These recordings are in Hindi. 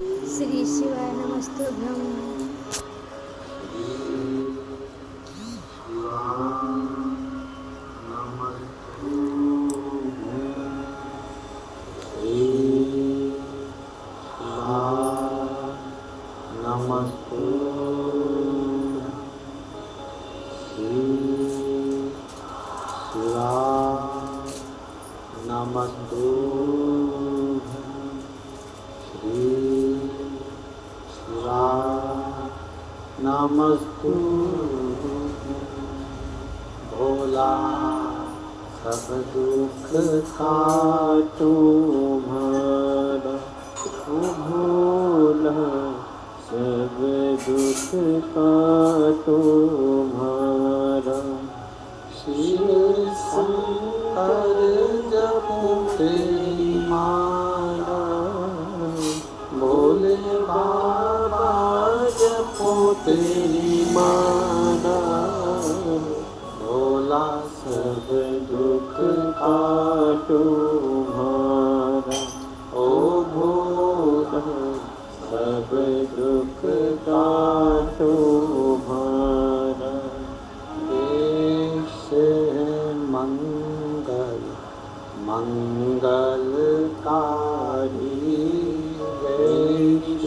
श्री शिवाय नमस्तुभ्यं। नमस्तु भोला सब दुख काटो भला भोला सब दुख काटो भला शिव शंकर जपो तेरी माला भोले बाबा जपो तेरी माला भोला सब दुख काटो हमारा ओ भोला सब दुख काटो हमारा देश मंगल मंगलकारी देश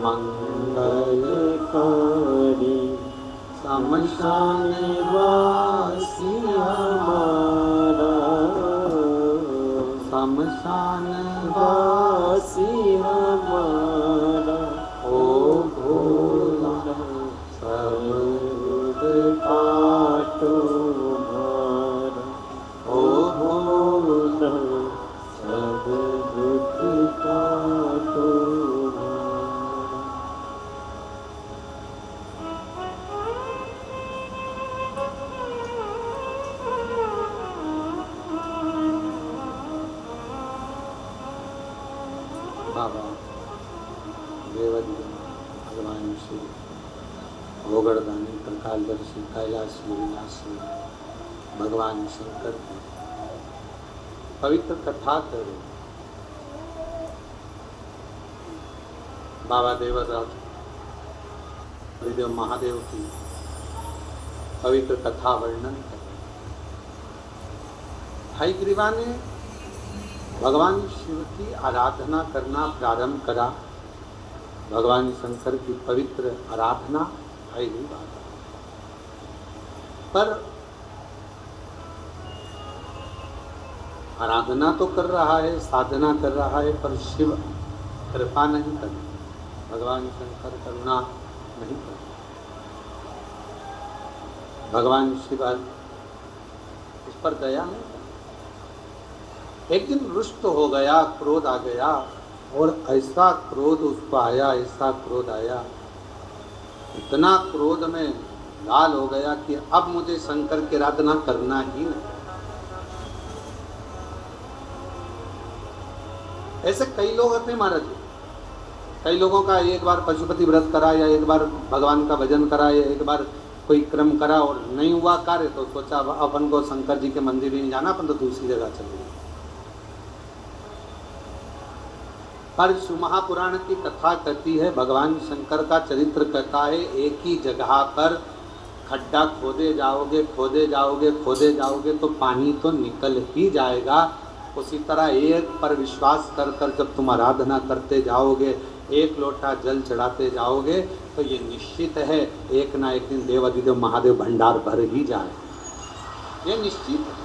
मंगलकारी शमशान वासी हमारा शमशान वासी हमारा ओ भोला सब दुख काटो हमारा ओ भोला सब दुख काटो बाबा देवदी भगवान श्री गोगर्दानी प्रकाशदर्शी कैलाशी विनाशी भगवान शंकर की पवित्र कथा करो। बाबा देवराज हरिदेव महादेव की पवित्र कथा वर्णन करो। हयग्रीवा ने भगवान शिव की आराधना करना प्रारंभ करा। भगवान शंकर की पवित्र आराधना हयग्रीवा पर आराधना तो कर रहा है, साधना कर रहा है, पर शिव कृपा नहीं कर, भगवान शंकर करुणा नहीं कर, भगवान शिव उस पर दया नहीं कर। एक दिन रुष्ट हो गया, क्रोध आ गया और ऐसा क्रोध उसको आया, ऐसा क्रोध आया, इतना क्रोध में लाल हो गया कि अब मुझे शंकर की आराधना करना ही नहीं। ऐसे कई लोग होते हैं महाराज। कई लोगों का एक बार पशुपति व्रत करा या एक बार भगवान का भजन करा या एक बार कोई क्रम करा और नहीं हुआ कार्य तो सोचा अपन को शंकर जी के मंदिर ही नहीं जाना, अपन तो दूसरी जगह चले। पर महापुराण की कथा कहती है, भगवान शंकर का चरित्र कहता है, एक ही जगह पर खड्डा खोदे जाओगे खोदे जाओगे खोदे जाओगे तो पानी तो निकल ही जाएगा। उसी तरह एक पर विश्वास कर कर जब तुम आराधना करते जाओगे, एक लोटा जल चढ़ाते जाओगे तो ये निश्चित है एक ना एक दिन देवाधिदेव महादेव भंडार भर ही जाए, ये निश्चित है।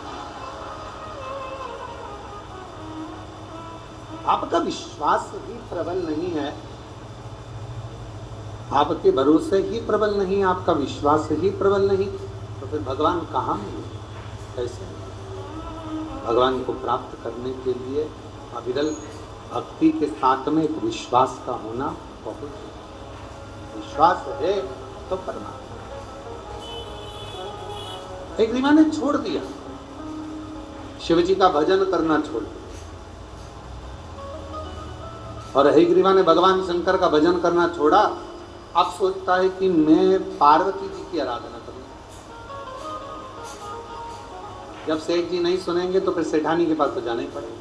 आपका विश्वास ही प्रबल नहीं है, आपके भरोसे ही प्रबल नहीं, आपका विश्वास ही प्रबल नहीं, तो फिर भगवान कहाँ है? कैसे? भगवान को प्राप्त करने के लिए अविरल भक्ति के साथ में एक विश्वास का होना बहुत, विश्वास है तो करना। हयग्रीवा ने छोड़ दिया, शिव जी का भजन करना छोड़ दिया और हयग्रीवा ने भगवान शंकर का भजन करना छोड़ा। अब सोचता है कि मैं पार्वती जी की आराधना करूं। जब सेठ जी नहीं सुनेंगे तो फिर सेठानी के पास तो जाना ही पड़ेगा।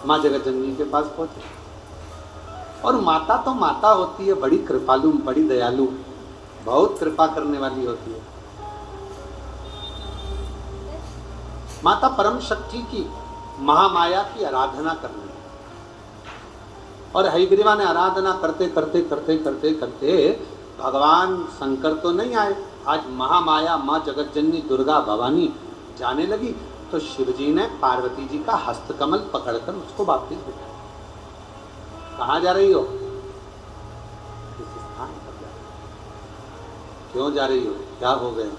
माँ जगत जननी के पास पहुंचे। और माता तो माता होती है, बड़ी कृपालु, बड़ी दयालु, बहुत कृपा करने वाली होती है। माता परम शक्ति की, महामाया की आराधना करने, और हयग्रीवा ने आराधना करते करते करते करते करते भगवान शंकर तो नहीं आए। आज महामाया माँ जगतजननी दुर्गा भवानी जाने लगी, तो शिवजी ने पार्वती जी का हस्तकमल पकड़कर उसको वापस बिठाया। कहाँ जा रही हो? किस स्थान पर जा रही हो? क्यों जा रही हो? क्या हो गए?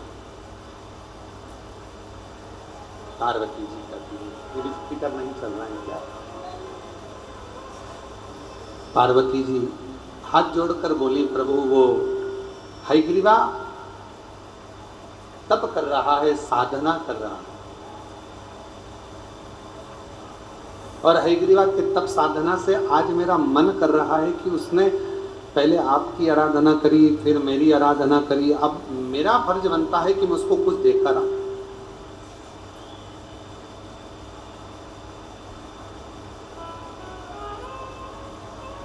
पार्वती जी का ये स्पीकर नहीं चल रहा है क्या? पार्वती जी हाथ जोड़कर बोली, प्रभु वो हयग्रीवा तप कर रहा है, साधना कर रहा है, और हयग्रीवा के तप साधना से आज मेरा मन कर रहा है कि उसने पहले आपकी आराधना करी, फिर मेरी आराधना करी, अब मेरा फर्ज बनता है कि मैं उसको कुछ देकर आऊं।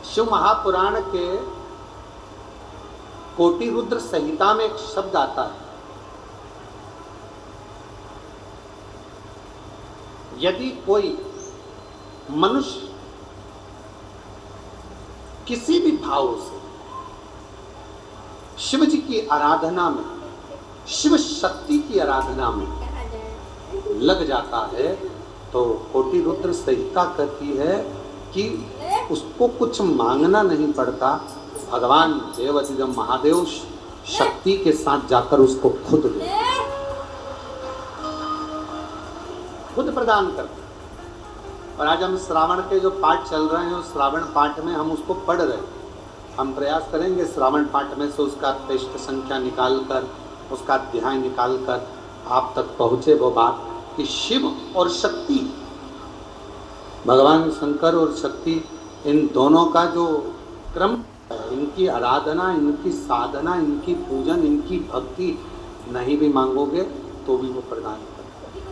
शिव महापुराण के कोटि रुद्र संहिता में एक शब्द आता है, यदि कोई मनुष्य किसी भी भाव से शिव जी की आराधना में, शिव शक्ति की आराधना में लग जाता है, तो कोटि रुद्र संहिता कहती है कि उसको कुछ मांगना नहीं पड़ता, भगवान देवाधिदेव महादेव शक्ति के साथ जाकर उसको खुद प्रदान करते। और आज हम श्रावण के जो पाठ चल रहे हैं, उस श्रावण पाठ में हम उसको पढ़ रहे हैं। हम प्रयास करेंगे श्रावण पाठ में से उसका पृष्ठ संख्या निकालकर, उसका अध्याय निकालकर आप तक पहुँचे वो बात कि शिव और शक्ति, भगवान शंकर और शक्ति, इन दोनों का जो क्रम, इनकी आराधना, इनकी साधना, इनकी पूजन, इनकी भक्ति नहीं भी मांगोगे तो भी वो प्रदान करते हैं।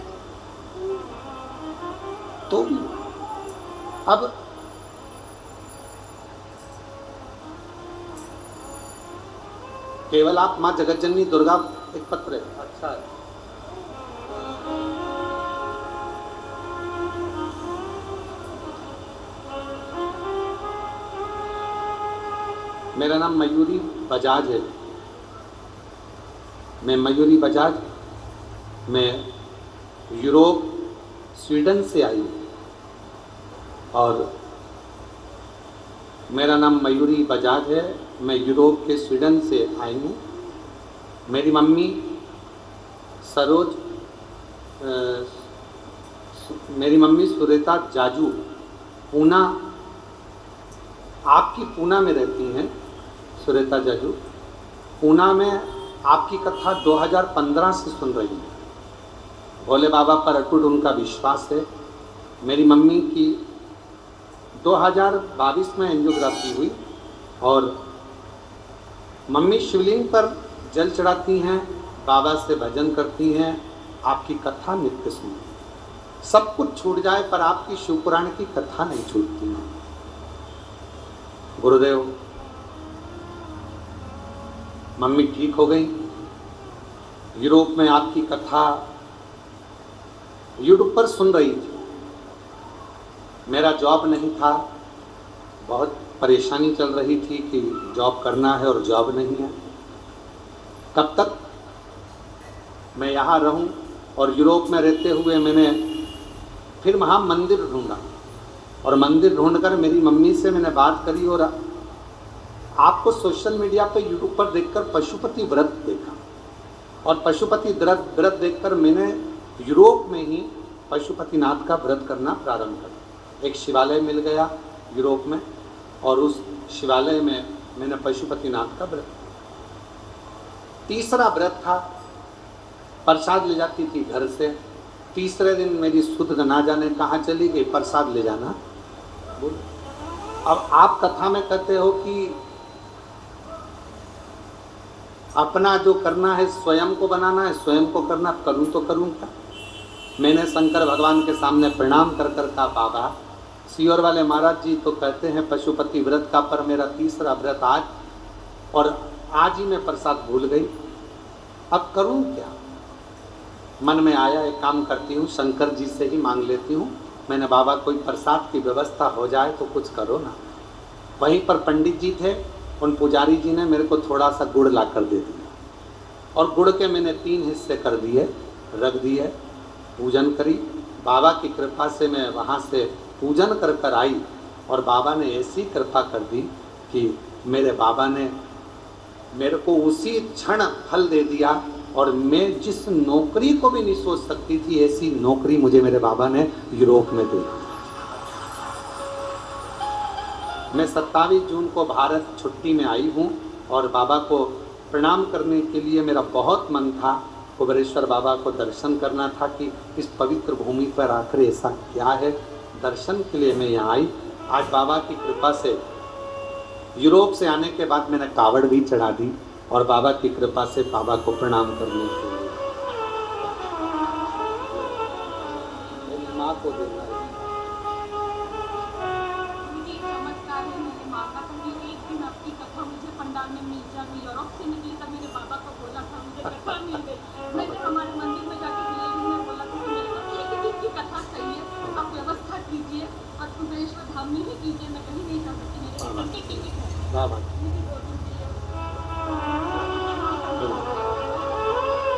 तो भी अब केवल आप माँ जगतजननी दुर्गा, एक पत्र है, अच्छा है, मेरा नाम मयूरी बजाज है। मैं मयूरी बजाज, मैं यूरोप स्वीडन से आई हूँ, और मेरा नाम मयूरी बजाज है। मैं यूरोप के स्वीडन से आई हूँ। मेरी मम्मी सरोज, मेरी मम्मी सुरेता जाजू पूना, आपकी पूना में रहती हैं। सुरेता जाजू पूना में आपकी कथा 2015 से सुन रही हैं। भोले बाबा पर अटूट उनका विश्वास है। मेरी मम्मी की 2022 में एंजियोग्राफी हुई, और मम्मी शिवलिंग पर जल चढ़ाती हैं, बाबा से भजन करती हैं, आपकी कथा नित्य सुनती। सब कुछ छूट जाए पर आपकी शिवपुराण की कथा नहीं छूटती है। गुरुदेव, मम्मी ठीक हो गई। यूरोप में आपकी कथा यूट्यूब पर सुन रही थी। मेरा जॉब नहीं था, बहुत परेशानी चल रही थी कि जॉब करना है और जॉब नहीं है, कब तक मैं यहाँ रहूँ। और यूरोप में रहते हुए मैंने फिर वहाँ मंदिर ढूंढा, और मंदिर ढूंढकर मेरी मम्मी से मैंने बात करी, और आपको सोशल मीडिया पे यूट्यूब पर देखकर पशुपति व्रत देखा, और पशुपति व्रत देखकर मैंने यूरोप में ही पशुपतिनाथ का व्रत करना प्रारंभ कर। एक शिवालय मिल गया यूरोप में, और उस शिवालय में मैंने पशुपतिनाथ का व्रत। तीसरा व्रत था, प्रसाद ले जाती थी घर से। तीसरे दिन मेरी सुध ना जाने कहाँ चली गई, प्रसाद ले जाना बोल। अब आप कथा में कहते हो कि अपना जो करना है स्वयं को बनाना है, स्वयं को करना, करूँ तो करूँ क्या। मैंने शंकर भगवान के सामने प्रणाम कर कर कहा, बाबा सीहोर वाले महाराज जी तो कहते हैं पशुपति व्रत का, पर मेरा तीसरा व्रत आज, और आज ही मैं प्रसाद भूल गई, अब करूं क्या। मन में आया एक काम करती हूँ, शंकर जी से ही मांग लेती हूँ। मैंने बाबा कोई प्रसाद की व्यवस्था हो जाए तो कुछ करो ना। वहीं पर पंडित जी थे, उन पुजारी जी ने मेरे को थोड़ा सा गुड़ ला कर दे दिया, और गुड़ के मैंने 3 हिस्से कर दिए, रख दिए, पूजन करी। बाबा की कृपा से मैं वहाँ से पूजन कर कर आई, और बाबा ने ऐसी कृपा कर दी कि मेरे बाबा ने मेरे को उसी क्षण फल दे दिया, और मैं जिस नौकरी को भी नहीं सोच सकती थी, ऐसी नौकरी मुझे मेरे बाबा ने यूरोप में दी। मैं 27 जून को भारत छुट्टी में आई हूँ, और बाबा को प्रणाम करने के लिए मेरा बहुत मन था। कुबेरेश्वर बाबा को दर्शन करना था कि इस पवित्र भूमि पर आकर ऐसा क्या है। दर्शन के लिए मैं यहाँ आई। आज बाबा की कृपा से यूरोप से आने के बाद मैंने कावड़ भी चढ़ा दी, और बाबा की कृपा से बाबा को प्रणाम करने के लिए मेरी माँ को देना है। चमत्कार है, मेरे माता को भी एक दिन आपकी कथा मुझे पंडाल में मिल जा, मैं यूरोप से निकली तब मेरे बाबा को बोला था मुझे कथा मिल गई। मैं जब हमारे मंदिर में जाके डिलीवरी में बोला था कि मेरे को एक दिन की कथा चाहिए, आप व्यवस्था कीजिए, और कुबेरेश्वर धाम में ही कीजिए, मैं कहीं नहीं जा सकती, मेरे को टिकट है। बाबा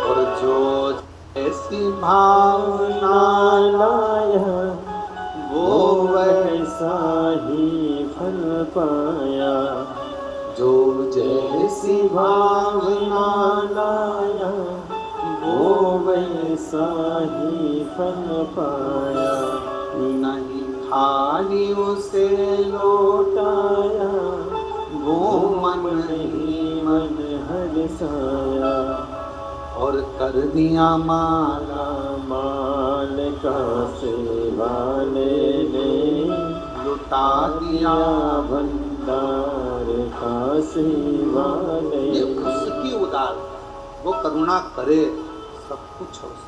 और जो ऐसी भावना लाया वो वैसा ही फल पाया, जो जैसी भावना लाया वो वैसा ही फल पाया। नहीं खाली उसे लौटाया, वो मन ही मन हरसाया, और कर दिया माला माल का सेवा ले, लुटा दिया भंडार का सेवा ले। ये उसकी उदारता, वो करुणा करे सब कुछ हो सकता।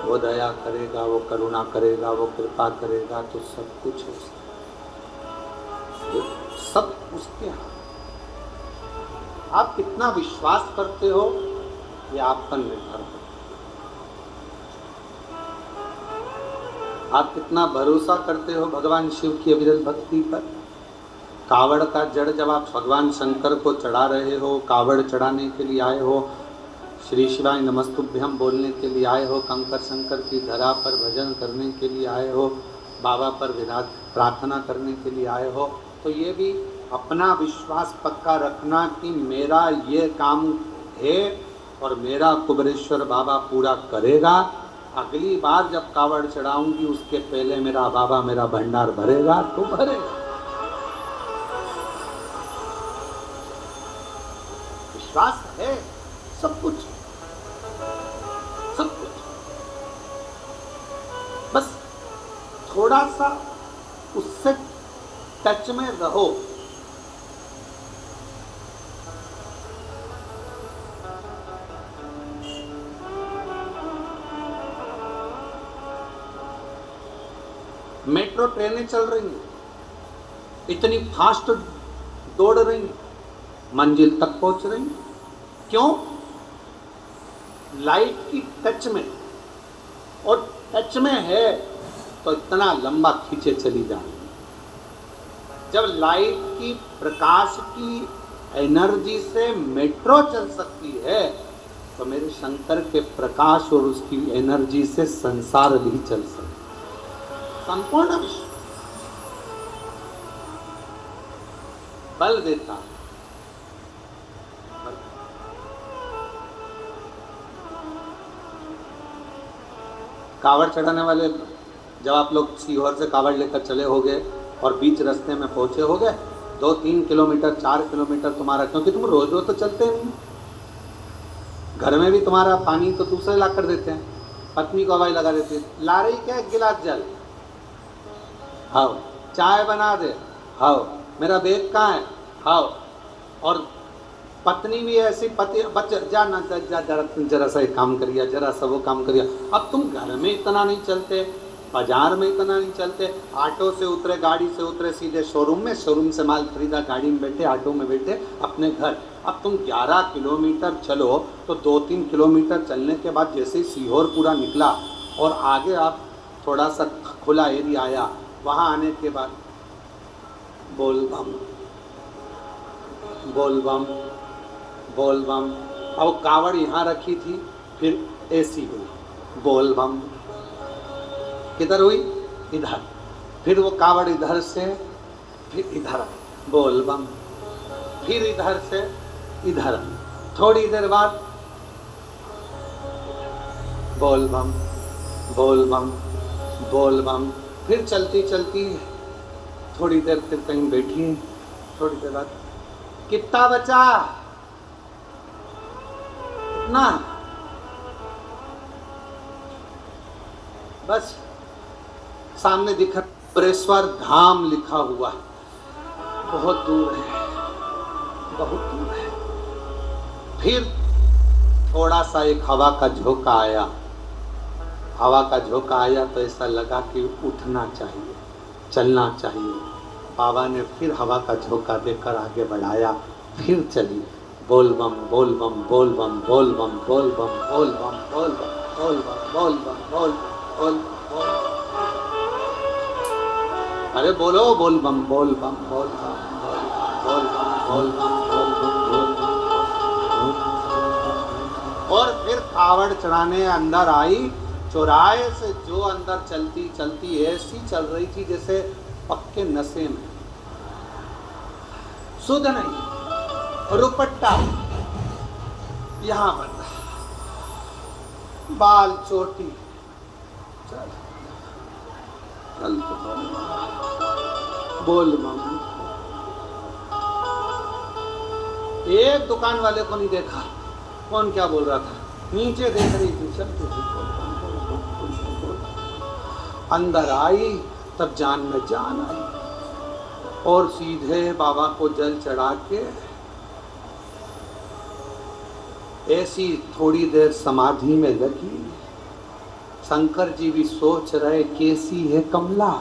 वो दया करेगा, वो करुणा करेगा, वो कृपा करेगा तो सब कुछ हो सकता, सब उसके हाथ। आप कितना विश्वास करते हो ये आप पर निर्भर है। आप कितना भरोसा करते हो भगवान शिव की अविरत भक्ति पर। कावड़ का जड़ जब आप भगवान शंकर को चढ़ा रहे हो, कावड़ चढ़ाने के लिए आए हो, श्री शिवाय नमस्तुभ्यम बोलने के लिए आए हो, कंकर शंकर की धरा पर भजन करने के लिए आए हो, बाबा पर विराज प्रार्थना करने के लिए आए हो, तो ये भी अपना विश्वास पक्का रखना कि मेरा ये काम है और मेरा कुबेरेश्वर बाबा पूरा करेगा। अगली बार जब कावड़ चढ़ाऊंगी उसके पहले मेरा बाबा मेरा भंडार भरेगा तो भरेगा। विश्वास है, सब कुछ सब कुछ, बस थोड़ा सा उससे टच में रहो। मेट्रो ट्रेनें चल रही हैं, इतनी फास्ट दौड़ रही हैं, मंजिल तक पहुंच रही हैं। क्यों? लाइट की टच में, और टच में है तो इतना लंबा खींचे चली जा रही है। जब लाइट की प्रकाश की एनर्जी से मेट्रो चल सकती है तो मेरे शंकर के प्रकाश और उसकी एनर्जी से संसार भी चल सकता है। संपूर्ण विश्व बल देता। कावड़ चढ़ाने वाले जब आप लोग सीहोर से कावड़ लेकर चले होगे और बीच रास्ते में पहुंचे होगे, 2-3 किलोमीटर 4 किलोमीटर तुम्हारा, क्योंकि तुम रोज रोज तो चलते नहीं, घर में भी तुम्हारा पानी तो दूसरे ला कर देते हैं, पत्नी को हवाई लगा देते हैं, ला रही क्या 1 गिलास जल, हाँ चाय बना दे, हाँ मेरा बैग कहाँ है, हाँ, और पत्नी भी ऐसी, पति जा जरा सा एक काम करिए, जरा सा वो काम करिए। अब तुम घर में इतना नहीं चलते, बाजार में इतना नहीं चलते। ऑटो से उतरे, गाड़ी से उतरे, सीधे शोरूम में, शोरूम से माल खरीदा, गाड़ी में बैठे, ऑटो में बैठे अपने घर। अब तुम 11 किलोमीटर चलो तो 2-3 किलोमीटर चलने के बाद जैसे ही सीहोर पूरा निकला और आगे आप थोड़ा सा खुला एरिया आया, वहाँ आने के बाद बोल बम बोल बम बोल बम। अब कावड़ यहाँ रखी थी, फिर ऐसी हुई बोल बम। किधर हुई? इधर। फिर वो कावड़ इधर से, फिर इधर बोल बम, फिर इधर से इधर। थोड़ी देर बाद बोल बम बोल बम बोल बम। फिर चलती चलती थोड़ी देर फिर कहीं बैठी, थोड़ी देर बाद कितना बचा? ना बस सामने दिखा बरेश्वर धाम लिखा हुआ है, बहुत दूर है, बहुत दूर है। फिर थोड़ा सा एक हवा का झोंका आया, हवा का झोंका आया तो ऐसा लगा कि उठना चाहिए, चलना चाहिए। बाबा ने फिर हवा का झोंका देकर आगे बढ़ाया, फिर चली बोल बम बोल बम बोल बम बोल बम बोल बम बोल बम बोल बम बोल बम बोल बम बोल बोल बोल। अरे बोलो बोल बम बोल बम बोल बम बोल बम बोल बम बोल बम बोल बम। और फिर कावड़ चढ़ाने अंदर आई, चौराहे से जो अंदर चलती चलती ऐसी चल रही थी जैसे पक्के नशे में, सुध नहीं, रुपट्टा यहाँ बंधा, बाल चोटी, चल चल बोल बम। एक दुकान वाले को नहीं देखा, कौन क्या बोल रहा था, नीचे देख रही थी, चल अंदर आई तब जान में जान आई और सीधे बाबा को जल चढ़ा के ऐसी थोड़ी देर समाधि में लगी। शंकर जी भी सोच रहे कैसी है कमला।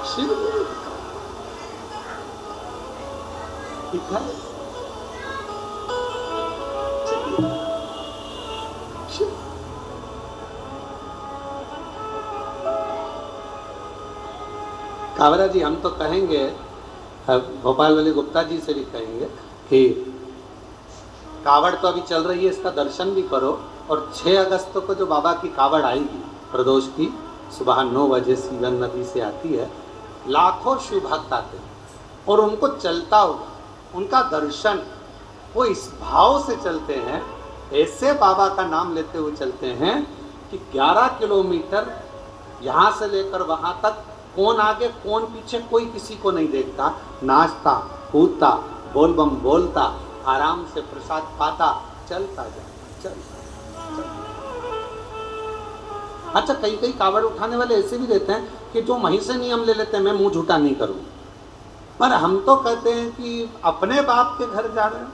शिव कावरा जी, हम तो कहेंगे, भोपाल वाले गुप्ता जी से भी कहेंगे कि कावड़ तो अभी चल रही है, इसका दर्शन भी करो। और 6 अगस्त को जो बाबा की कावड़ आएगी प्रदोष की, सुबह 9 बजे सीवन नदी से आती है, लाखों शिव भक्त आते हैं और उनको चलता हुआ उनका दर्शन, वो इस भाव से चलते हैं, ऐसे बाबा का नाम लेते हुए चलते हैं कि 11 किलोमीटर यहाँ से लेकर वहाँ तक कौन आगे कौन पीछे कोई किसी को नहीं देखता, नाचता कूदता बोल बम बोलता आराम से प्रसाद पाता चलता जाता चलता। अच्छा, कई कई कावड़ उठाने वाले ऐसे भी रहते हैं कि जो वहीं से नियम ले लेते हैं, मैं मुंह झूठा नहीं करूँ, पर हम तो कहते हैं कि अपने बाप के घर जा रहे हो,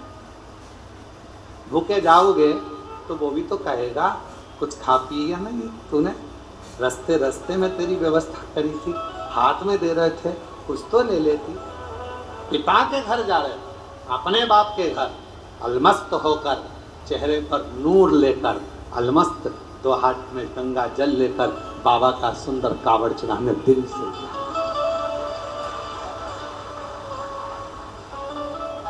भूखे जाओगे तो वो भी तो कहेगा कुछ खा पी या नहीं, तूने रास्ते रास्ते में तेरी व्यवस्था करी थी, हाथ में दे रहे थे, कुछ तो ले लेती। पिता के घर जा रहे, अपने बाप के घर, अलमस्त होकर, चेहरे पर नूर लेकर, अलमस्त, 2 हाथ में गंगा जल लेकर बाबा का सुंदर कावड़ चढ़ाने दिल से।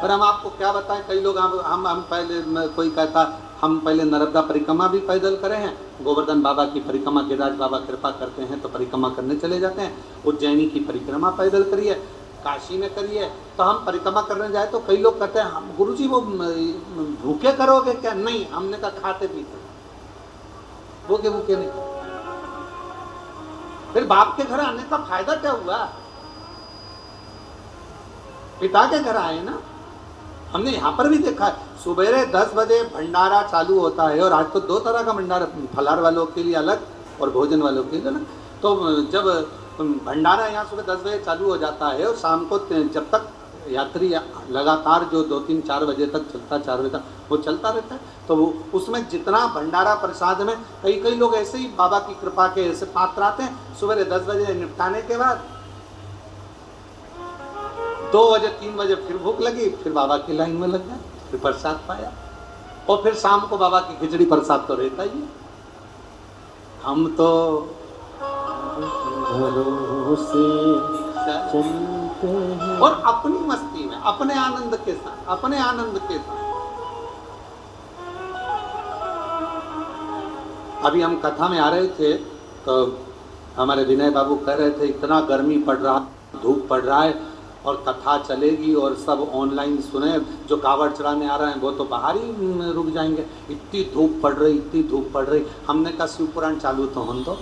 पर हम आपको क्या बताएं, कई लोग हम पहले, कोई कहता हम पहले नर्मदा परिक्रमा भी पैदल करे हैं, गोवर्धन बाबा की परिक्रमा, गिरिराज बाबा कृपा करते हैं तो परिक्रमा करने चले जाते हैं, उज्जैनी की परिक्रमा पैदल करिए, काशी में करिए। तो हम परिक्रमा करने जाए तो कई लोग कहते हैं हम गुरुजी वो भूखे करोगे क्या? नहीं, हमने कहा खाते पीते, भूखे भूखे नहीं। फिर बाप के घर आने का फायदा क्या हुआ? पिता के घर आए ना। हमने यहाँ पर भी देखा है, सुबह 10 बजे भंडारा चालू होता है, और आज तो 2 तरह का भंडारा, फलाहार वालों के लिए अलग और भोजन वालों के लिए अलग। तो जब भंडारा यहाँ सुबह 10 बजे चालू हो जाता है और शाम को जब तक यात्री लगातार जो 2-3-4 बजे तक चलता, 4 बजे तक वो चलता रहता है। तो वो उसमें जितना भंडारा प्रसाद में कई लोग ऐसे ही बाबा की कृपा के ऐसे पात्र आते हैं, सुबह 10 बजे निपटाने के बाद 2 बजे 3 बजे फिर भूख लगी, फिर बाबा की लाइन में लग गए, फिर प्रसाद पाया, और फिर शाम को बाबा की खिचड़ी प्रसाद तो रहता ही है। हम तो और अपनी मस्ती में, अपने आनंद के साथ। अभी हम कथा में आ रहे थे तो हमारे विनय बाबू कह रहे थे इतना गर्मी पड़ रहा, धूप पड़ रहा है और कथा चलेगी और सब ऑनलाइन सुने, जो कावड़ चढ़ाने आ रहे हैं वो तो बाहर ही रुक जाएंगे, इतनी धूप पड़ रही। हमने कहा शिव पुराण चालू तो होने दो,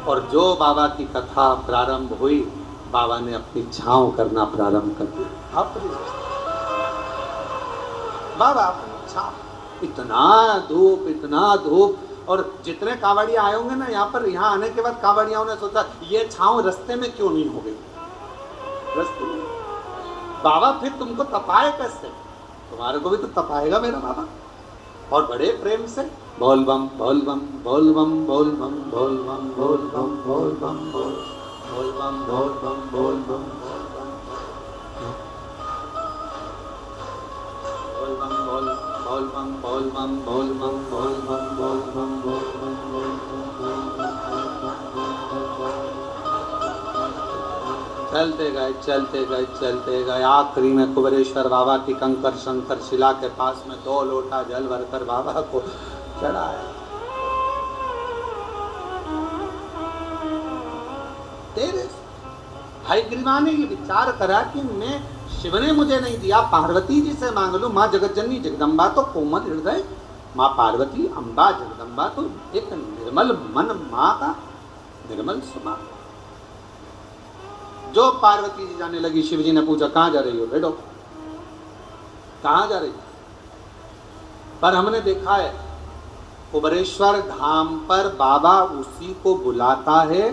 और जो बाबा की कथा प्रारंभ हुई, बाबा ने अपनी छांव करना प्रारंभ कर दिया। बाबा अपनी छांव, इतना धूप, और जितने कावड़िया आए होंगे ना यहाँ आने के बाद कावड़ियाओं ने सोचा ये छांव रास्ते में क्यों नहीं हो गई, रास्ते में बाबा फिर तुमको तपाए कैसे, तुम्हारे को भी तो तपाएगा मेरा बाबा। और बड़े प्रेम से बोल बम बोल बम बोल बम बोल बम बोल बम बोल बम बोल बम बोल बम बोल बम बोल बम बोल बम बोल बम बोल बम बोल बम बोल बम बोल बम बोल बम। चलते गए आखिरी में कुबेरेश्वर बाबा की कंकर शंकर शिला के पास में 2 लोटा जल भरकर बाबा को चढ़ाया। तेरे हयग्रीवा ने ये विचार करा कि मैं, शिव ने मुझे नहीं दिया, पार्वती जी से मांग लूं। माँ जगतजननी जगदम्बा तो कोमल हृदय, माँ पार्वती अम्बा जगदम्बा तो एक निर्मल मन, माँ का निर्मल स्वभाव। जो पार्वती जी जाने लगी, शिव जी ने पूछा कहाँ जा रही हो बेटो, कहाँ जा रही? पर हमने देखा है कुबेरेश्वर धाम पर बाबा उसी को बुलाता है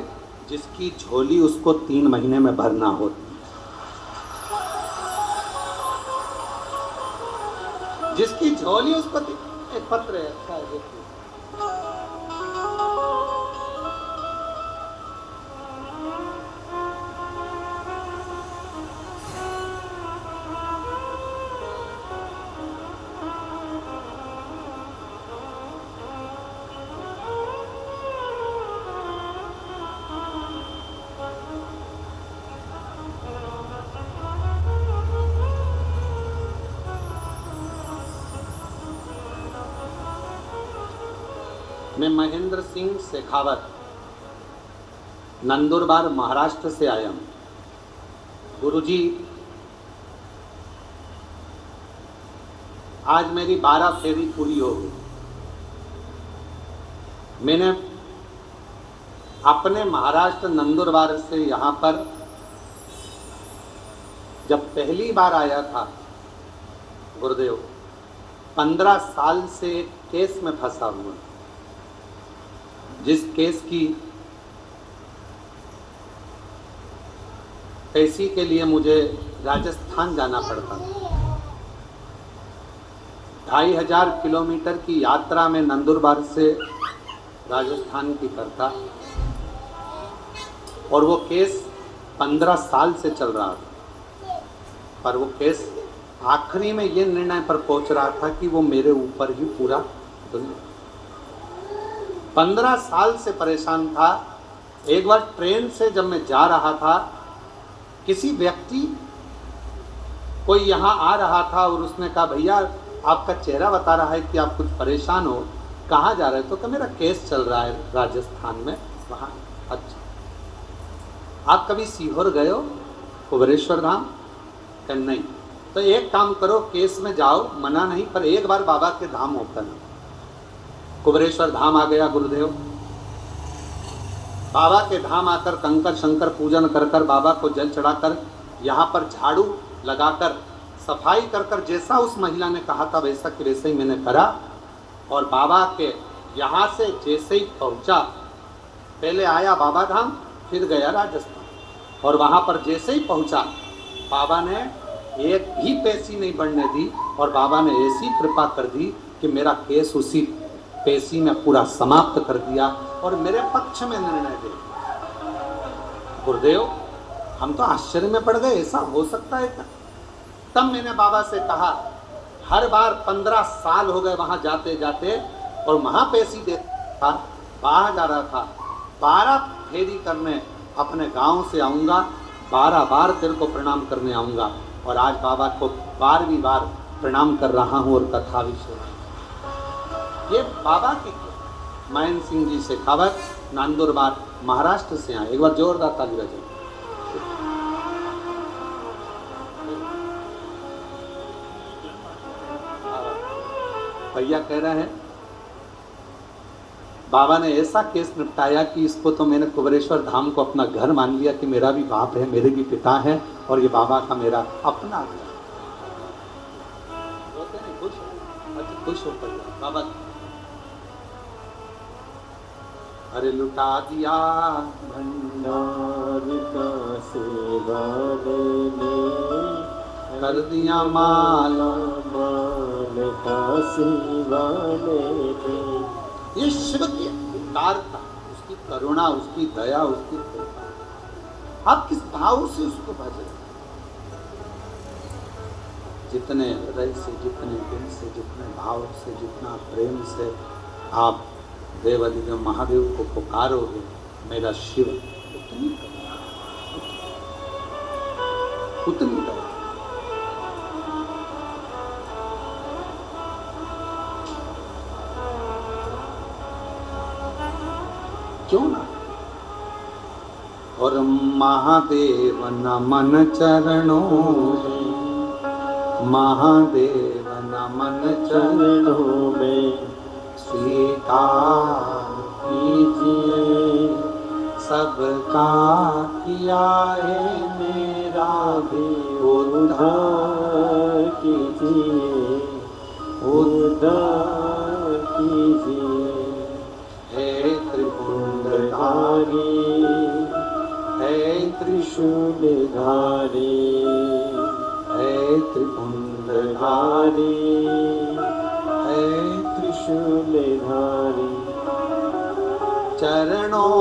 जिसकी झोली उसको 3 महीने में भरना होती है, जिसकी झोली उसको एक पत्र है, अच्छा है देखिए। मैं महेंद्र सिंह शेखावत नंदुरबार महाराष्ट्र से आया हूँ। गुरुजी आज मेरी 12 फेरी पूरी हो गई। मैंने अपने महाराष्ट्र नंदुरबार से यहाँ पर जब पहली बार आया था गुरुदेव, 15 साल से एक केस में फंसा हुआ, जिस केस की पैसी के लिए मुझे राजस्थान जाना पड़ता था। 2500 किलोमीटर की यात्रा में नंदुरबार से राजस्थान की करता, और वो केस 15 साल से चल रहा था। पर वो केस आखिरी में ये निर्णय पर पहुंच रहा था कि वो मेरे ऊपर ही पूरा 15 साल से परेशान था। एक बार ट्रेन से जब मैं जा रहा था, किसी व्यक्ति कोई यहाँ आ रहा था और उसने कहा भैया आपका चेहरा बता रहा है कि आप कुछ परेशान हो, कहाँ जा रहे हो? तो मेरा केस चल रहा है राजस्थान में वहाँ। अच्छा, आप कभी सीहोर गए हो, कुबेरेश्वर धाम? कहते नहीं। तो एक काम करो, केस में जाओ, मना नहीं, पर एक बार बाबा के धाम होकर। कुबेरेश्वर धाम आ गया गुरुदेव। बाबा के धाम आकर कंकर शंकर पूजन कर कर, बाबा को जल चढ़ाकर, यहाँ पर झाड़ू लगाकर सफाई कर कर, जैसा उस महिला ने कहा था वैसा कि वैसे ही मैंने करा। और बाबा के यहाँ से जैसे ही पहुँचा, पहले आया बाबा धाम, फिर गया राजस्थान, और वहाँ पर जैसे ही पहुँचा, बाबा ने एक भी पेशी नहीं बढ़ने दी, और बाबा ने ऐसी कृपा कर दी कि मेरा केस उसी पेशी में पूरा समाप्त कर दिया और मेरे पक्ष में निर्णय दे। गुरुदेव, हम तो आश्चर्य में पड़ गए, ऐसा हो सकता है क्या? तब मैंने बाबा से कहा, हर बार 15 साल हो गए वहाँ जाते जाते, और महापेशी दे था, बाहर जा रहा था, 12 फेरी करने अपने गांव से आऊँगा, 12 बार तेरे को प्रणाम करने आऊँगा। और आज बाबा को 12वीं बार प्रणाम कर रहा हूँ और कथा भी सुन रहा हूँ। ये बाबा की मयन सिंह जी शेखावत, नंदुरबार, महाराष्ट्र से आए। एक बार जोरदार ताली बजाइए। भैया कह रहे हैं बाबा ने ऐसा केस निपटाया कि इसको तो मैंने कुबरेश्वर धाम को अपना घर मान लिया कि मेरा भी बाप है, मेरे भी पिता है, और ये बाबा का मेरा अपना घर। खुश हो कर बाबा, अरे लुटा दिया भंडार का सेवा लेने, कर दिया माला माल का सेवा लेने। ये शिव की उदारता, उसकी करुणा, उसकी दया, उसकी कृपा। आप किस भाव से उसको भजे, जितने हृदय से, जितने दिल से, जितने भाव से, जितना प्रेम से आप देवादिदेव महादेव को पुकारोगे, मेरा शिव, उतनी करुणा, उतनी दया। क्यों ना? और महादेव नमन चरणों में, महादेव नमन चरणों में स्वीकार कीजिए, सबका किया है मेरा भी उद्धार कीजिए, उद्धार कीजिए। हे त्रिपुंडधारी, हे त्रिशूलधारी, हे त्रिपुंडधारी, हे त्रिशूलधारी। चरणों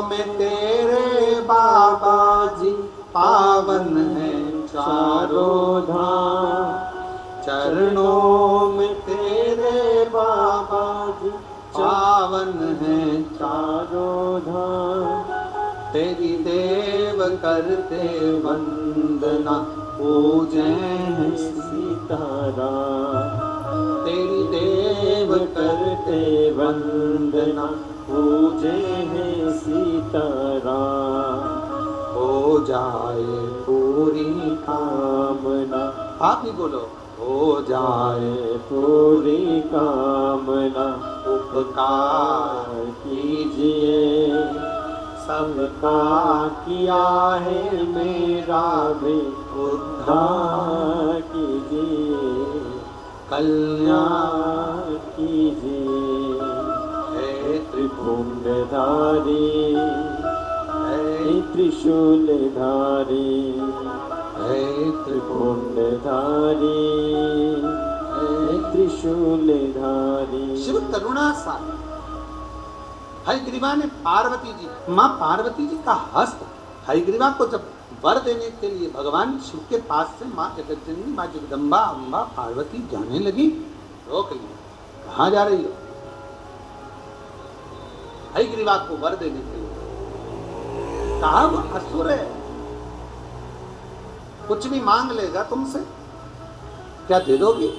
में तेरे बाबा जी पावन है चारों धाम, चरणों में तेरे बाबा जी पावन है चारों धाम। तेरी देव करते वंदना, पूजे हैं सीताराम। तेरी देव करते वंदना, पूजे हैं सीताराम। हो जाए पूरी कामना, आप ही बोलो, हो जाए पूरी कामना। उपकार कीजिए, सबका किया है मेरा भी उद्धार कीजिए, कल्याण कीजिए। है त्रिपुंडधारी, है त्रिशूलधारी, है त्रिपुंडधारी, त्रिशूलधारी। शिव करुणा सागर। हयग्रीवा ने पार्वती जी, माँ पार्वती जी का हस्त हयग्रीवा को जब वर देने के लिए भगवान शिव के पास से माँ जगतजननी, माँ जगदम्बा, अम्बा पार्वती जाने लगी, रोक लिया। कहाँ जा रही हो? हयग्रीवा को वर देने के लिए। कहा वो असुर है, कुछ भी मांग लेगा तुमसे, क्या दे दोगी?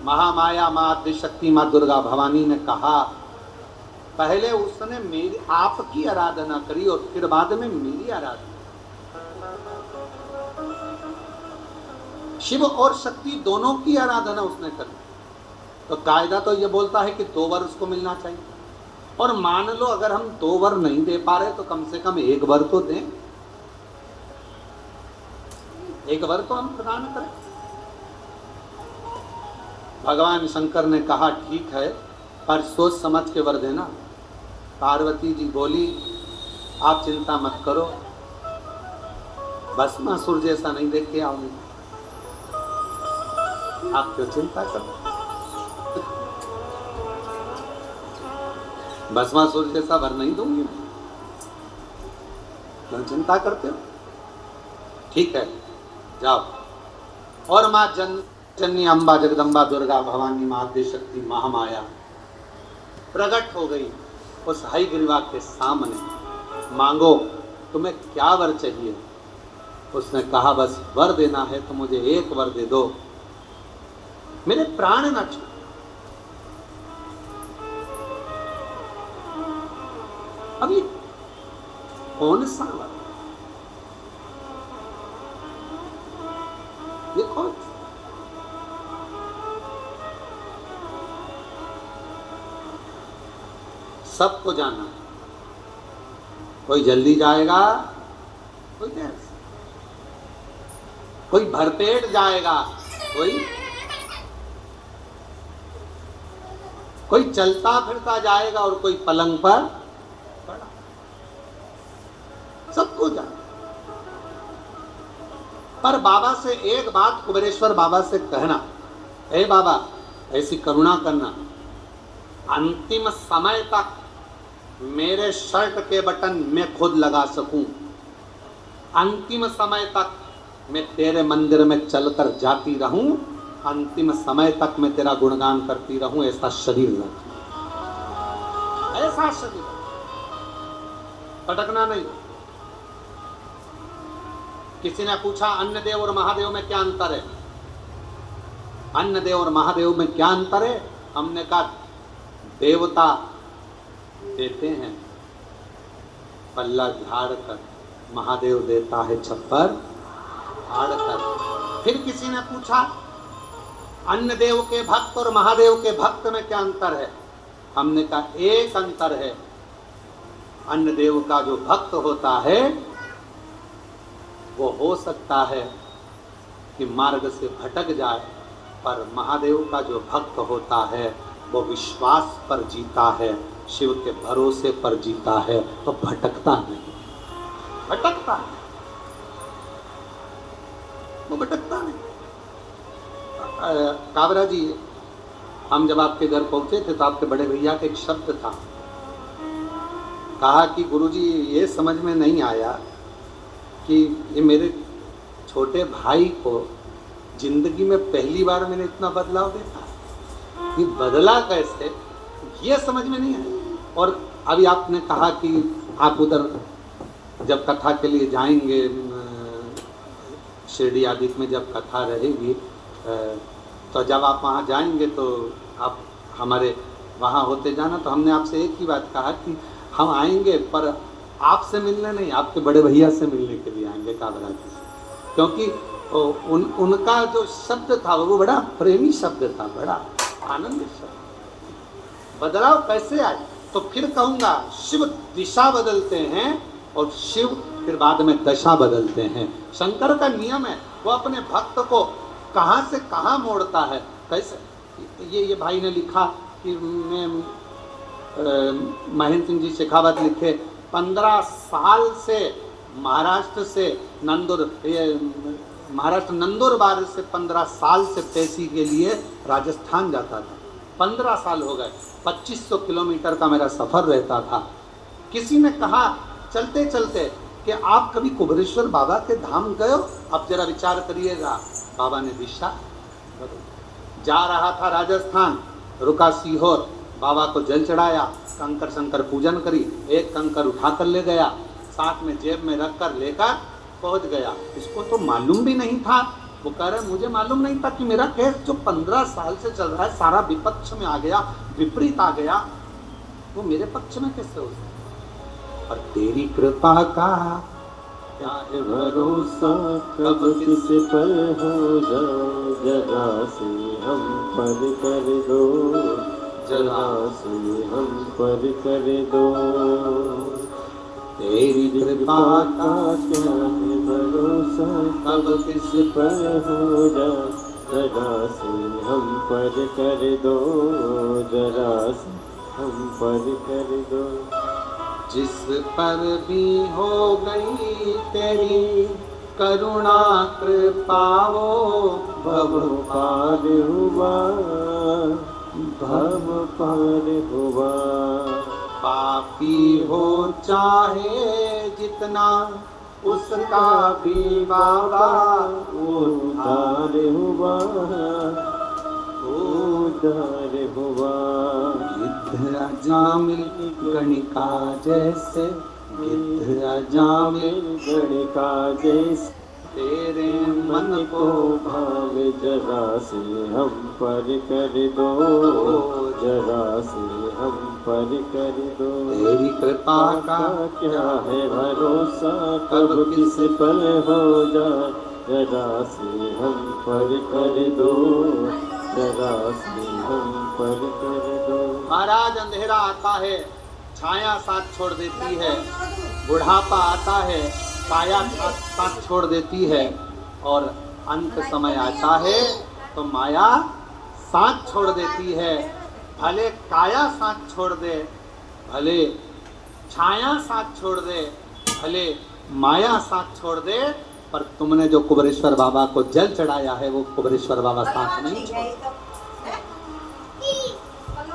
महामाया माँ आदिशक्ति माँ दुर्गा भवानी ने कहा, पहले उसने मेरी आपकी आराधना करी और फिर बाद में मेरी आराधना। शिव और शक्ति दोनों की आराधना उसने करी। तो कायदा तो यह बोलता है कि 2 वर उसको मिलना चाहिए, और मान लो अगर हम 2 वर नहीं दे पा रहे तो कम से कम 1 वर तो दें, 1 वर तो हम प्रदान करें। भगवान शंकर ने कहा, ठीक है, पर सोच समझ के वर देना। पार्वती जी बोली, आप चिंता मत करो, भस्मासुर जैसा नहीं देख के आऊंगी। आप क्यों चिंता करो, भस्मासुर जैसा वर नहीं दूंगी मैं, क्यों चिंता करते हो? ठीक है, जाओ। और माँ जननी अम्बा जगदम्बा दुर्गा भवानी माँ शक्ति महामाया प्रकट हो गई उस हयग्रीवा के सामने। मांगो तुम्हें क्या वर चाहिए? उसने कहा बस वर देना है तो मुझे एक वर दे दो, मेरे प्राण न छू। अब ये कौन सा वर, ये कौन? सबको जाना, कोई जल्दी जाएगा, कोई देर से, कोई भरपेट जाएगा, कोई चलता फिरता जाएगा और कोई पलंग पर पड़ा। सबको जाना। पर बाबा से एक बात कुबेरेश्वर बाबा से कहना, ए बाबा ऐसी करुणा करना, अंतिम समय तक मेरे शर्ट के बटन मैं खुद लगा सकूं, अंतिम समय तक मैं तेरे मंदिर में चलकर जाती रहूं, अंतिम समय तक मैं तेरा गुणगान करती रहूं, ऐसा शरीर रख, ऐसा शरीर, भटकना नहीं। किसी ने पूछा अन्न देव और महादेव में क्या अंतर है? अन्न देव और महादेव में क्या अंतर है? हमने कहा देवता देते हैं पल्ला झाड़ कर, महादेव देता है छप्पर फाड़ कर। फिर किसी ने पूछा अन्न देव के भक्त और महादेव के भक्त में क्या अंतर है? हमने कहा एक अंतर है, अन्न देव का जो भक्त होता है वो हो सकता है कि मार्ग से भटक जाए, पर महादेव का जो भक्त होता है वो विश्वास पर जीता है, शिव के भरोसे पर जीता है, तो भटकता नहीं, भटकता नहीं, वो भटकता नहीं। काबरा जी, हम जब आपके घर पहुंचे थे तो आपके बड़े भैया का एक शब्द था, कहा कि गुरुजी ये समझ में नहीं आया कि ये मेरे छोटे भाई को जिंदगी में पहली बार मैंने इतना बदलाव देखा, ये बदला कैसे, ये समझ में नहीं आया। और अभी आपने कहा कि आप उधर जब कथा के लिए जाएंगे, शिरडी आदि में जब कथा रहेगी, तो जब आप वहाँ जाएंगे तो आप हमारे वहाँ होते जाना। तो हमने आपसे एक ही बात कहा कि हम आएंगे पर आपसे मिलने नहीं, आपके बड़े भैया से मिलने के लिए आएंगे काबरा जी, क्योंकि उनका जो शब्द था वो बड़ा प्रेमी शब्द था, बड़ा आनंद शब्द। बदलाव कैसे आए? तो फिर कहूँगा शिव दिशा बदलते हैं और शिव फिर बाद में दशा बदलते हैं। शंकर का नियम है, वो अपने भक्त को कहाँ से कहाँ मोड़ता है, कैसे। ये भाई ने लिखा कि मैं महेंद्र सिंह जी शेखावत लिखे 15 साल से महाराष्ट्र से नंदुरबार से 15 साल से पैसी के लिए राजस्थान जाता था। 15 साल हो गए, 2500 किलोमीटर का मेरा सफ़र रहता था। किसी ने कहा चलते चलते कि आप कभी कुबेरेश्वर बाबा के धाम गए हो? अब जरा विचार करिएगा। बाबा ने दिशा बदल। जा रहा था राजस्थान, रुका सीहोर, बाबा को जल चढ़ाया, कंकर शंकर पूजन करी, एक कंकर उठा कर ले गया, साथ में जेब में रख कर लेकर पहुंच गया। इसको तो मालूम भी नहीं था, वो कह रहे मुझे मालूम नहीं था कि मेरा केस जो 15 साल से चल रहा है सारा विपक्ष में आ गया, विपरीत आ गया, वो मेरे पक्ष में कैसे हो सकता। और तेरी कृपा का क्या है भरोसा, कब किस पर हो जाए, जरा से हम पर कर दो, जरा से हम पर कर दो। तेरी कृपा का क्या है भरोसा, कब किस पर हो जाए, जरा से हम पर कर दो, जरा से हम पर कर दो। जिस पर भी हो गई तेरी करुणा कृपा वो भव पार हुआ, भव पार हुआ। पापी हो चाहे जितना उसका भी बाबा उद्धार हुआ, उद्धार हुआ। गिद्ध अजामिल गणिका जैसे, गिद्ध अजामिल गणिका जैसे तेरे मन को भाव जरा से हम पर कर दो, जरा से हम पर कर दो। तेरी कृपा का क्या है भरोसा, कब किस पर हो जाए, जरा से हम पर कर दो, जरा से हम पर कर दो। महाराज अंधेरा आता है, छाया साथ छोड़ देती है, बुढ़ापा आता है, काया साथ छोड़ देती है, और अंत समय आता है तो माया साथ छोड़ देती है। भले काया साथ छोड़ दे, भले छाया साथ छोड़ दे, भले माया साथ छोड़ दे, पर तुमने जो कुबरेश्वर बाबा को जल चढ़ाया है वो कुबरेश्वर बाबा साथ नहीं छोड़ते।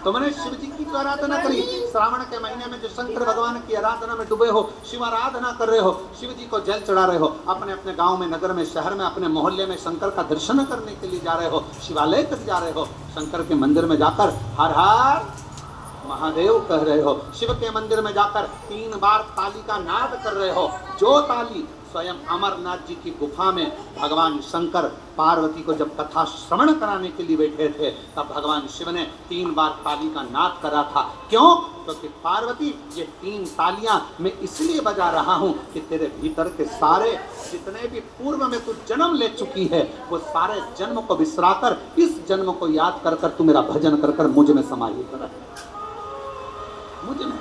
तुमने शिव जी की जो आराधना करी, श्रावण के महीने में जो शंकर भगवान की आराधना में डूबे हो, शिव आराधना कर रहे हो, शिव जी को जल चढ़ा रहे हो, अपने अपने गांव में, नगर में, शहर में, अपने मोहल्ले में शंकर का दर्शन करने के लिए जा रहे हो, शिवालय तक जा रहे हो, शंकर के मंदिर में जाकर हर हर महादेव कह रहे हो, शिव के मंदिर में जाकर 3 बार ताली का नाद कर रहे हो। जो ताली स्वयं अमरनाथ जी की गुफा में भगवान शंकर पार्वती को जब कथा श्रवण कराने के लिए बैठे थे, तब भगवान शिव ने 3 बार ताली का नाद करा था। क्यों? क्योंकि पार्वती, ये 3 तालियां मैं इसलिए बजा रहा हूं कि तेरे भीतर के सारे जितने भी पूर्व में तू जन्म ले चुकी है, वो सारे जन्म को बिसराकर इस जन्म को याद कर कर तू मेरा भजन कर कर मुझ में समाहित रह, मुझ में।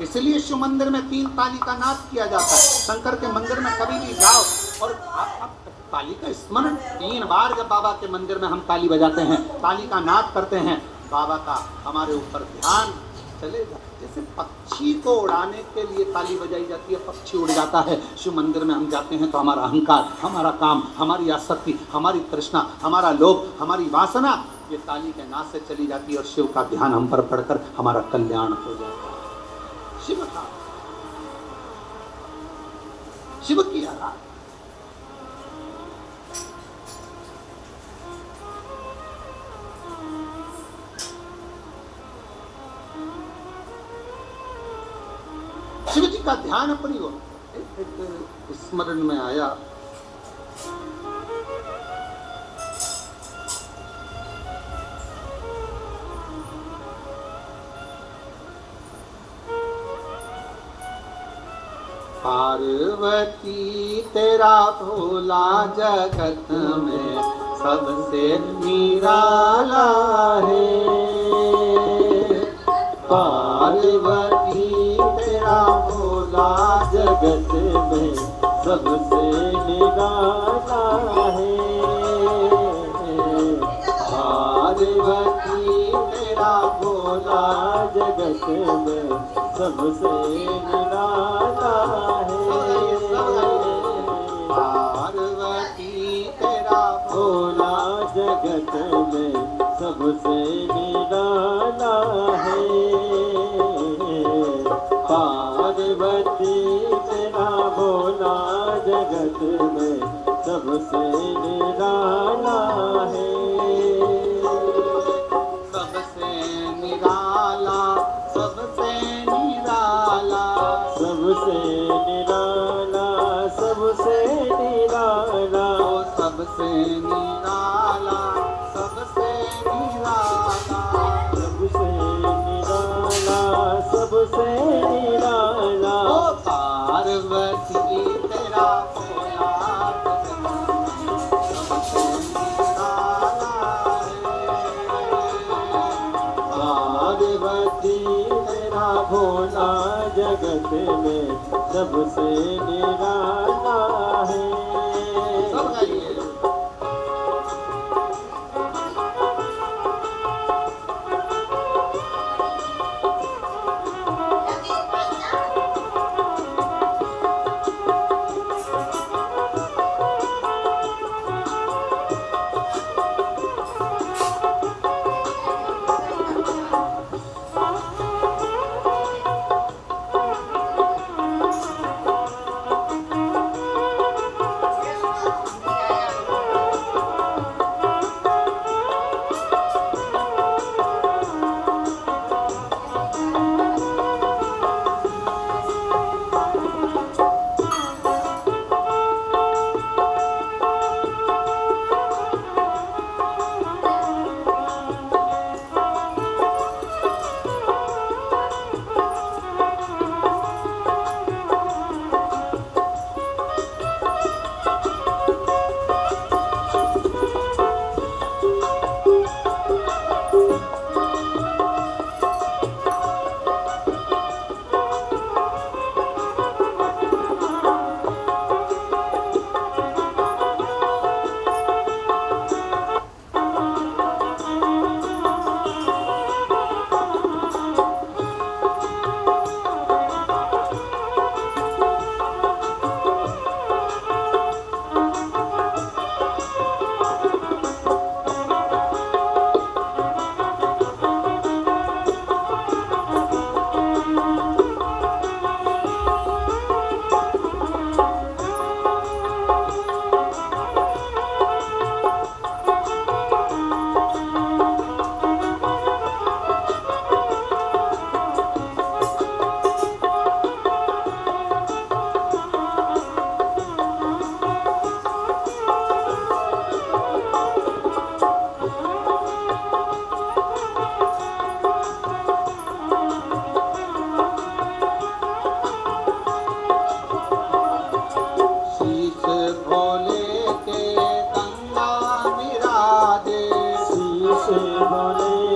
इसलिए शिव मंदिर में 3 ताली का नाद किया जाता है। शंकर के मंदिर में कभी भी जाओ और आप ताली का स्मरण 3 बार जब बाबा के मंदिर में हम ताली बजाते हैं, ताली का नाद करते हैं, बाबा का हमारे ऊपर ध्यान चलेगा। जैसे पक्षी को उड़ाने के लिए ताली बजाई जाती है, पक्षी उड़ जाता है। शिव मंदिर में हम जाते हैं तो हमारा अहंकार, हमारा काम, हमारी आसक्ति, हमारी तृष्णा, हमारा लोभ, हमारी वासना, ये ताली के नाद से चली जाती है और शिव का ध्यान हम पर पड़कर हमारा कल्याण हो जाता है। शिव का, शिव की आराधना। शिव जी का ध्यान अपनी हो। एक स्मरण में आया, पार्वती तेरा भोला जगत में सबसे निराला है। पार्वती तेरा भोला जगत में सबसे निराला है। पार्वती तेरा भोला जगत में सबसे निराला है। पार्वती तेरा भोला जगत में सबसे निराला है। पार्वती तेरा भोला जगत में सबसे निराला है। सबसे निराला, सबसे निराला, सबसे निराला, सबसे निराला, सबसे निराला, सबसे निराला, सबसे निराला, सबसे निराला। ओ पार्वती तेरा भोला सबसे निराला है। पार्वती तेरा भोला जगत में सबसे निराला है। सब गाइए।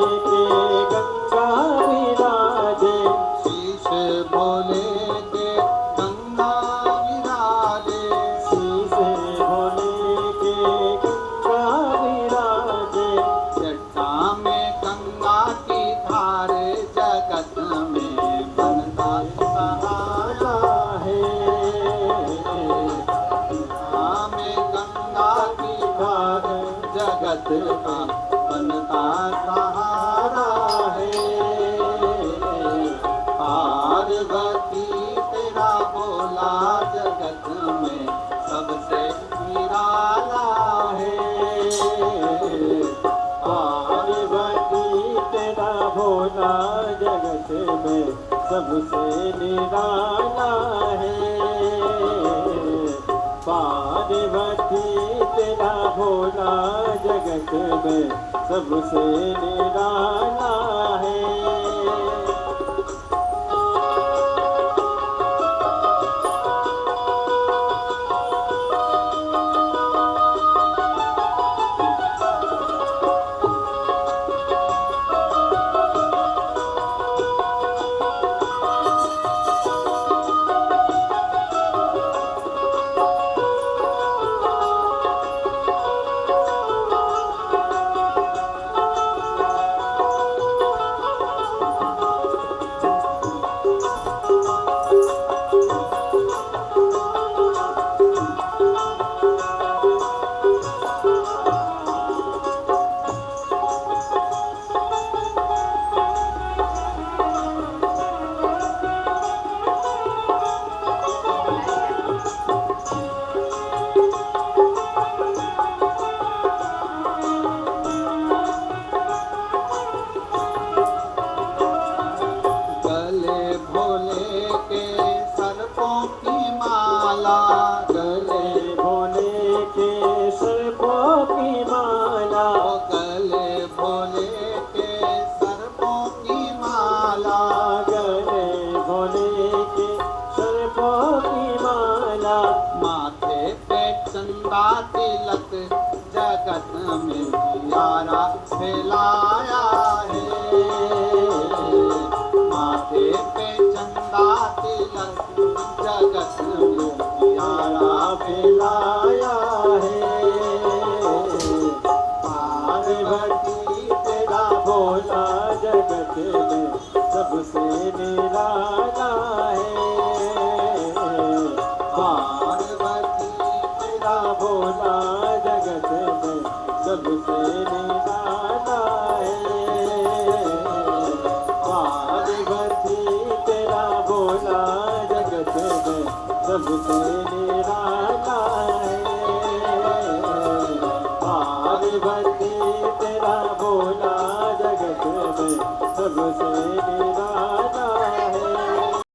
के गंगा विराजे, शीश भोले के गंगा विराजे, शीश भोले के गंगा विराजे, जटा में गंगा की धार जगत में बनता सहारा है जटा में गंगा की धार जगत का बनता सहारा है। पार्वती तेरा बोला जगत में सबसे निराला है। पार्वती तेरा भोला जगत में सबसे निराला है। पार्वती तेरा भोला जगत में सबसे निराला है। गले भोले के सर्पों की माला, गले भोले के सर्पों की माला, ओ गले भोले के सर्पों की माला, गले भोले के सर्पों की माला, माथे पे चंदा तिलक जगत में प्यारा फैलाया है। माथे पे चंदा तिलक जगत में प्यारा फैलाया है। पार्वती तेरा भोला जगत में सबसे निराला है। पार्वती तेरा भोला जगत में सबसे निराला है। पार्वती तेरा भोला जगत में सबसे